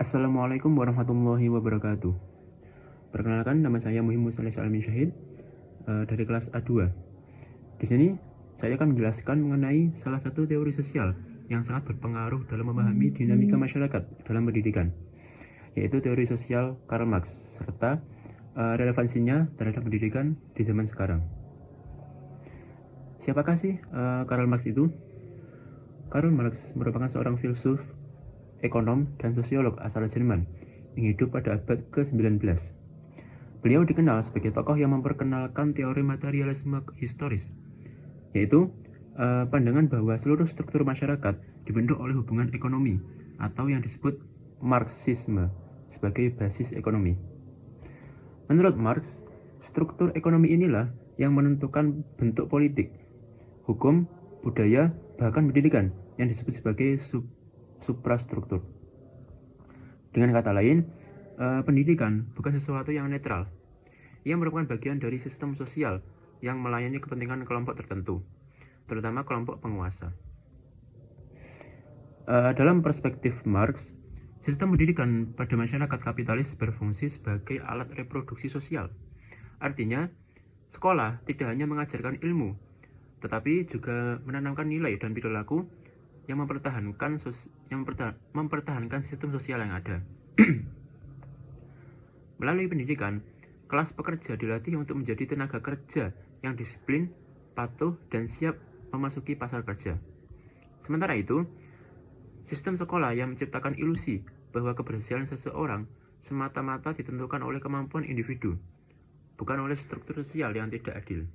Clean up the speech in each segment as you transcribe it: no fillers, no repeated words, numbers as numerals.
Assalamualaikum warahmatullahi wabarakatuh. Perkenalkan, nama saya Muhammad Saleh Almin Syahid dari kelas A2. Di sini saya akan menjelaskan mengenai salah satu teori sosial yang sangat berpengaruh dalam memahami dinamika masyarakat dalam pendidikan, yaitu teori sosial Karl Marx, serta relevansinya terhadap pendidikan di zaman sekarang. Siapakah sih Karl Marx itu? Karl Marx merupakan seorang filsuf, ekonom, dan sosiolog asal Jerman yang hidup pada abad ke-19. Beliau dikenal sebagai tokoh yang memperkenalkan teori materialisme historis, yaitu pandangan bahwa seluruh struktur masyarakat dibentuk oleh hubungan ekonomi atau yang disebut Marxisme sebagai basis ekonomi. Menurut Marx, struktur ekonomi inilah yang menentukan bentuk politik, hukum, budaya, bahkan pendidikan yang disebut sebagai suprastruktur. Dengan kata lain, pendidikan bukan sesuatu yang netral. Ia merupakan bagian dari sistem sosial yang melayani kepentingan kelompok tertentu, terutama kelompok penguasa. Dalam perspektif Marx, sistem pendidikan pada masyarakat kapitalis berfungsi sebagai alat reproduksi sosial. Artinya, sekolah tidak hanya mengajarkan ilmu, tetapi juga menanamkan nilai dan perilaku yang mempertahankan sistem sosial yang ada. Melalui pendidikan, kelas pekerja dilatih untuk menjadi tenaga kerja yang disiplin, patuh, dan siap memasuki pasar kerja. Sementara itu, sistem sekolah yang menciptakan ilusi bahwa keberhasilan seseorang semata-mata ditentukan oleh kemampuan individu, bukan oleh struktur sosial yang tidak adil.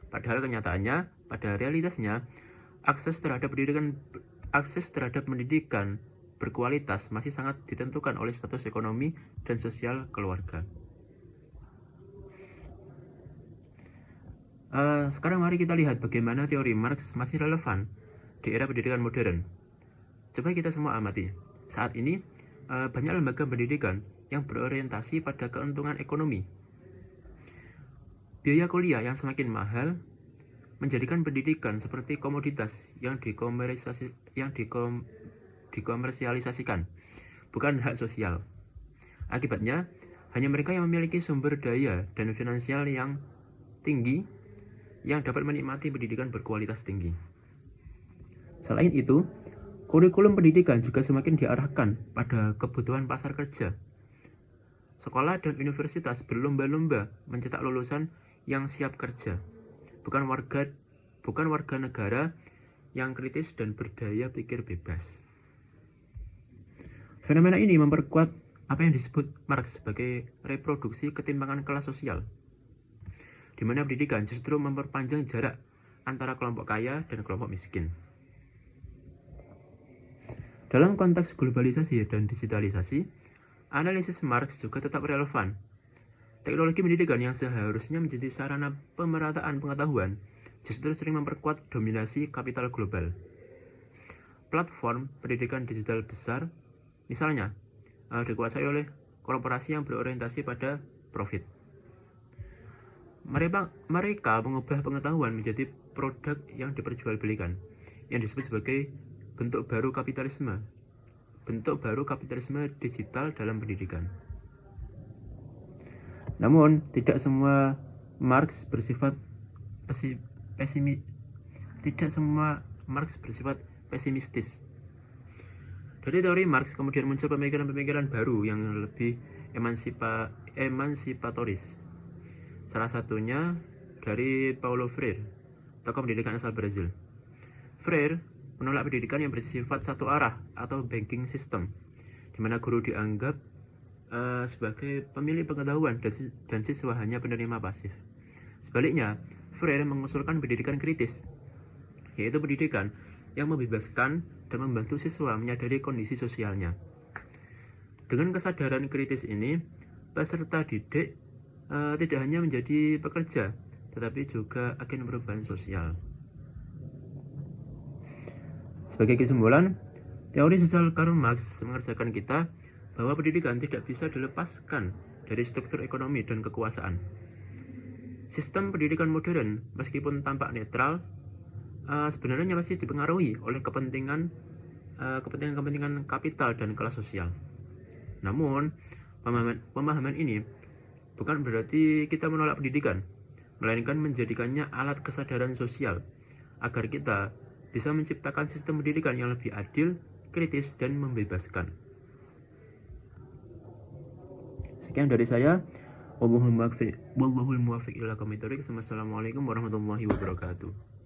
Padahal kenyataannya, pada realitasnya, akses terhadap pendidikan berkualitas masih sangat ditentukan oleh status ekonomi dan sosial keluarga. Sekarang mari kita lihat bagaimana teori Marx masih relevan di era pendidikan modern. Coba kita semua amati. Saat ini, banyak lembaga pendidikan yang berorientasi pada keuntungan ekonomi. Biaya kuliah yang semakin mahal menjadikan pendidikan seperti komoditas yang dikomersialisasikan, bukan hak sosial. Akibatnya, hanya mereka yang memiliki sumber daya dan finansial yang tinggi yang dapat menikmati pendidikan berkualitas tinggi. Selain itu, kurikulum pendidikan juga semakin diarahkan pada kebutuhan pasar kerja. Sekolah dan universitas berlomba-lomba mencetak lulusan yang siap kerja, bukan warga negara yang kritis dan berdaya pikir bebas. Fenomena ini memperkuat apa yang disebut Marx sebagai reproduksi ketimpangan kelas sosial, di mana pendidikan justru memperpanjang jarak antara kelompok kaya dan kelompok miskin. Dalam konteks globalisasi dan digitalisasi, analisis Marx juga tetap relevan. Teknologi pendidikan yang seharusnya menjadi sarana pemerataan pengetahuan justru sering memperkuat dominasi kapital global. Platform pendidikan digital besar, misalnya, dikuasai oleh korporasi yang berorientasi pada profit. Mereka mengubah pengetahuan menjadi produk yang diperjualbelikan, yang disebut sebagai bentuk baru kapitalisme digital dalam pendidikan. Namun, tidak semua Marx bersifat pesimistis. Dari teori Marx kemudian muncul pemikiran-pemikiran baru yang lebih emansipatoris. Salah satunya dari Paulo Freire, tokoh pendidikan asal Brazil. Freire menolak pendidikan yang bersifat satu arah atau banking system, di mana guru dianggap sebagai pemilik pengetahuan dan siswa hanya penerima pasif. Sebaliknya, Freire mengusulkan pendidikan kritis, yaitu pendidikan yang membebaskan dan membantu siswa menyadari kondisi sosialnya. Dengan kesadaran kritis ini, peserta didik tidak hanya menjadi pekerja, tetapi juga agen perubahan sosial. Sebagai kesimpulan, teori sosial Karl Marx mengajarkan kita bahwa pendidikan tidak bisa dilepaskan dari struktur ekonomi dan kekuasaan. Sistem pendidikan modern, meskipun tampak netral, sebenarnya masih dipengaruhi oleh kepentingan kapital dan kelas sosial. Namun, pemahaman ini bukan berarti kita menolak pendidikan, melainkan menjadikannya alat kesadaran sosial agar kita bisa menciptakan sistem pendidikan yang lebih adil, kritis, dan membebaskan. Sekian dari saya. Wallahul muwaffiq ila aqwamit thoriq. Wassalamualaikum warahmatullahi wabarakatuh.